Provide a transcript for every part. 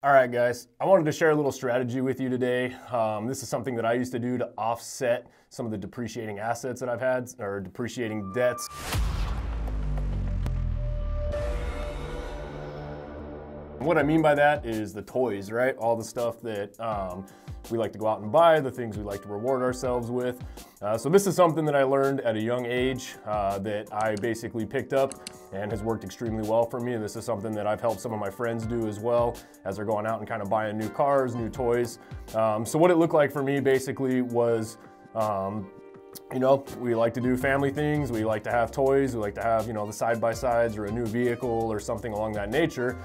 All right, guys, I wanted to share a little strategy with you today. This is something that I used to do to offset some of the depreciating assets that I've had, or depreciating debts. What I mean by that is the toys, right? All the stuff that we like to go out and buy, the things we like to reward ourselves with. So this is something that I learned at a young age that I basically picked up and has worked extremely well for me. And this is something that I've helped some of my friends do as well as they're going out and kind of buying new cars, new toys. So what it looked like for me basically was, you know, we like to do family things. We like to have toys. We like to have, you know, the side-by-sides or a new vehicle or something along that nature.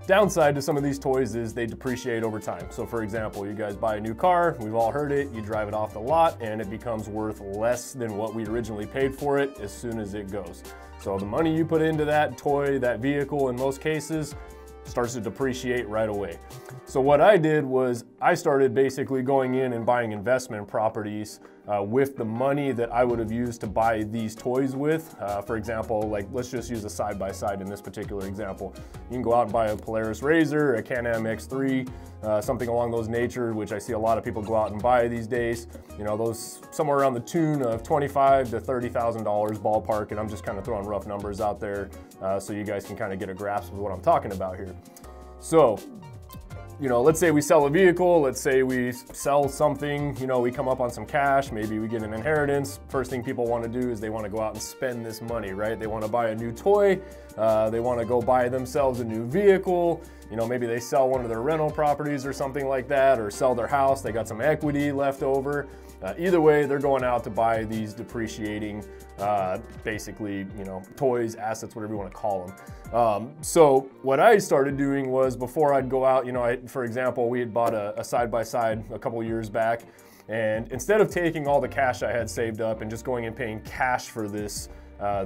Downside to some of these toys is they depreciate over time. So for example, you guys buy a new car, we've all heard it, you drive it off the lot and it becomes worth less than what we originally paid for it as soon as it goes. So the money you put into that toy, that vehicle in most cases, starts to depreciate right away. So what I did was I started basically going in and buying investment properties with the money that I would have used to buy these toys with. For example, like let's just use a side-by-side in this particular example. You can go out and buy a Polaris RZR, a Can-Am X3, something along those nature, which I see a lot of people go out and buy these days. You know, those somewhere around the tune of $25,000 to $30,000 ballpark, and I'm just kind of throwing rough numbers out there so you guys can kind of get a grasp of what I'm talking about here. So, you know, let's say we sell a vehicle, let's say we sell something, you know, we come up on some cash, maybe we get an inheritance. First thing people want to do is they want to go out and spend this money, right? They want to buy a new toy, they want to go buy themselves a new vehicle, you know, maybe they sell one of their rental properties or something like that, or sell their house, they got some equity left over. Either way, they're going out to buy these depreciating, basically, you know, toys, assets, whatever you want to call them. So what I started doing was before I'd go out, you know, for example, we had bought a side-by-side a couple years back, and instead of taking all the cash I had saved up and just going and paying cash for this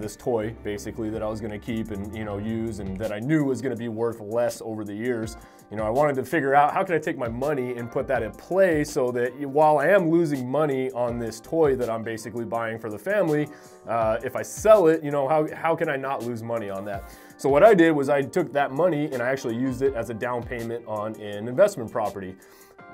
this toy basically that I was going to keep and, you know, use and that I knew was going to be worth less over the years, you know, I wanted to figure out how can I take my money and put that in play so that while I am losing money on this toy that I'm basically buying for the family, if I sell it, you know, how can I not lose money on that? So what I did was I took that money and I actually used it as a down payment on an investment property.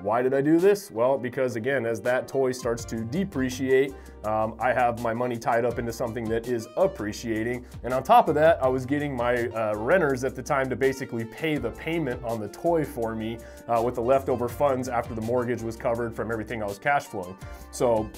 Why did I do this? Well, because again, as that toy starts to depreciate, I have my money tied up into something that is appreciating. And on top of that, I was getting my renters at the time to basically pay the payment on the toy for me with the leftover funds after the mortgage was covered from everything I was cash flowing. So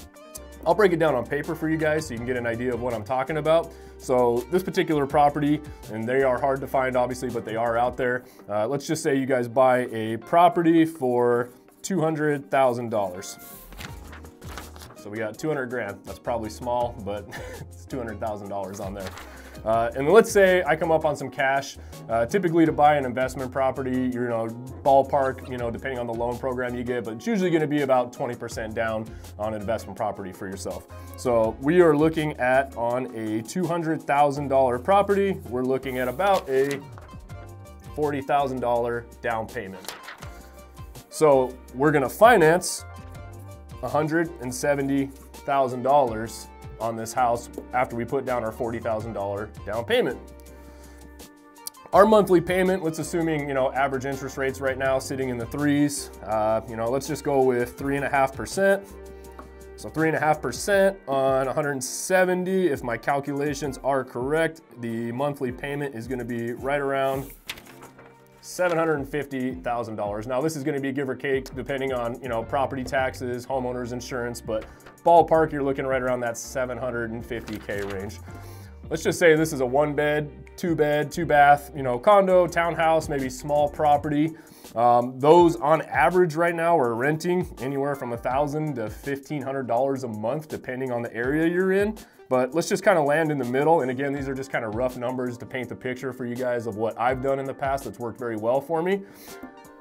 I'll break it down on paper for you guys so you can get an idea of what I'm talking about. So this particular property, and they are hard to find obviously, but they are out there. Let's just say you guys buy a property for $200,000. So we got 200 grand. That's probably small, but it's $200,000 on there. And let's say I come up on some cash, typically to buy an investment property, you know, ballpark, you know, depending on the loan program you get, but it's usually going to be about 20% down on an investment property for yourself. So we are looking at on a $200,000 property, we're looking at about a $40,000 down payment. So we're going to finance $170,000 on this house after we put down our $40,000 down payment. Our monthly payment, let's assuming, you know, average interest rates right now sitting in the threes, you know, let's just go with 3.5%. So 3.5% on 170, if my calculations are correct, the monthly payment is going to be right around $750,000. Now this is going to be give or take depending on, you know, property taxes, homeowners insurance, but ballpark you're looking right around that $750K range. Let's just say this is a 1-bed, 2-bed, 2-bath, you know, condo, townhouse, maybe small property. Those on average right now are renting anywhere from $1,000 to $1,500 a month depending on the area you're in. But let's just kind of land in the middle. And again, these are just kind of rough numbers to paint the picture for you guys of what I've done in the past that's worked very well for me.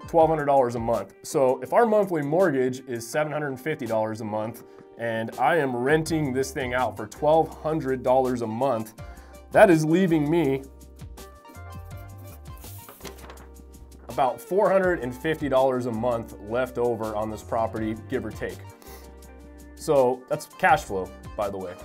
$1,200 a month. So if our monthly mortgage is $750 a month and I am renting this thing out for $1,200 a month, that is leaving me about $450 a month left over on this property, give or take. So that's cash flow, by the way.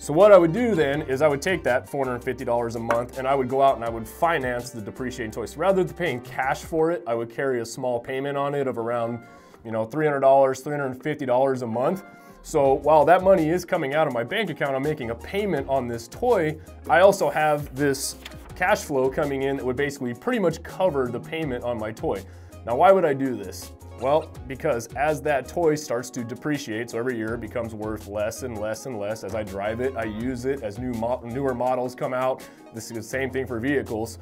So what I would do then is I would take that $450 a month and I would go out and I would finance the depreciating toys. So rather than paying cash for it, I would carry a small payment on it of around, $300, $350 a month. So while that money is coming out of my bank account, I'm making a payment on this toy, I also have this cash flow coming in that would basically pretty much cover the payment on my toy. Now, why would I do this? Well, because as that toy starts to depreciate, so every year it becomes worth less and less and less. As I drive it, I use it. As newer models come out, this is the same thing for vehicles.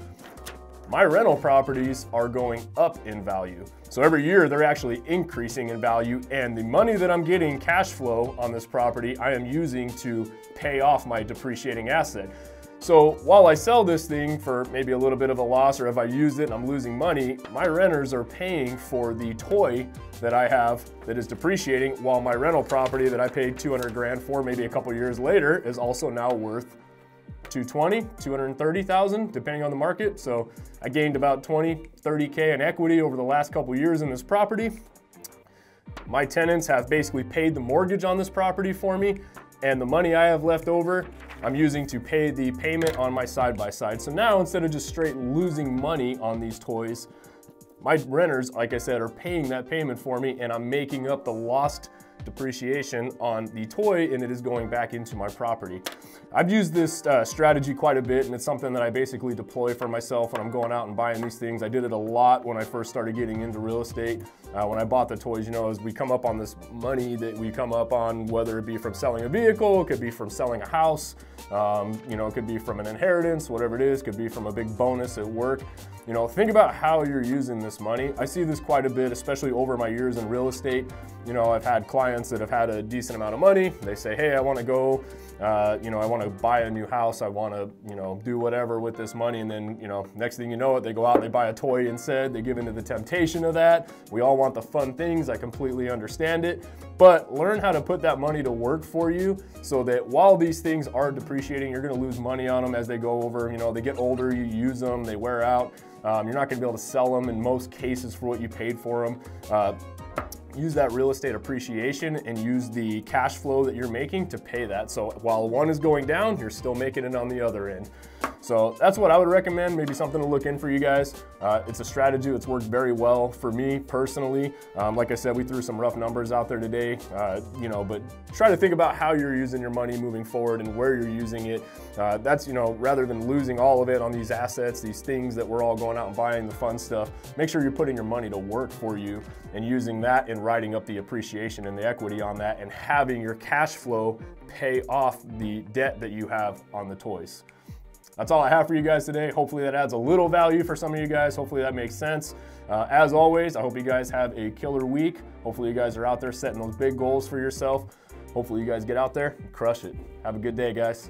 My rental properties are going up in value. So every year they're actually increasing in value, and the money that I'm getting cash flow on this property, I am using to pay off my depreciating asset. So while I sell this thing for maybe a little bit of a loss, or if I use it and I'm losing money, my renters are paying for the toy that I have that is depreciating, while my rental property that I paid 200 grand for maybe a couple years later is also now worth 220, 230,000, depending on the market. So I gained about 20, 30K in equity over the last couple years in this property. My tenants have basically paid the mortgage on this property for me, and the money I have left over, I'm using to pay the payment on my side-by-side. So now, instead of just straight losing money on these toys, my renters, like I said, are paying that payment for me, and I'm making up the lost depreciation on the toy, and it is going back into my property. I've used this strategy quite a bit, and it's something that I basically deploy for myself when I'm going out and buying these things. I did it a lot when I first started getting into real estate. When I bought the toys, as we come up on this money that we come up on, whether it be from selling a vehicle, it could be from selling a house, it could be from an inheritance, whatever it is, could be from a big bonus at work. Think about how you're using this money. I see this quite a bit, especially over my years in real estate. I've had clients that have had a decent amount of money. They say, hey, I want to go, I want to buy a new house. I want to, do whatever with this money. And then, next thing you know it, they go out and they buy a toy instead. They give into the temptation of that. We all want the fun things. I completely understand it. But learn how to put that money to work for you, so that while these things are depreciating, you're going to lose money on them as they go over. They get older, you use them, they wear out. You're not going to be able to sell them in most cases for what you paid for them. Use that real estate appreciation and use the cash flow that you're making to pay that. So while one is going down, you're still making it on the other end. So that's what I would recommend, maybe something to look in for you guys. It's a strategy that's worked very well for me personally. Like I said, we threw some rough numbers out there today, but try to think about how you're using your money moving forward and where you're using it. That's, rather than losing all of it on these assets, these things that we're all going out and buying, the fun stuff, make sure you're putting your money to work for you and using that and writing up the appreciation and the equity on that, and having your cash flow pay off the debt that you have on the toys. That's all I have for you guys today. Hopefully that adds a little value for some of you guys. Hopefully that makes sense. As always, I hope you guys have a killer week. Hopefully you guys are out there setting those big goals for yourself. Hopefully you guys get out there and crush it. Have a good day, guys.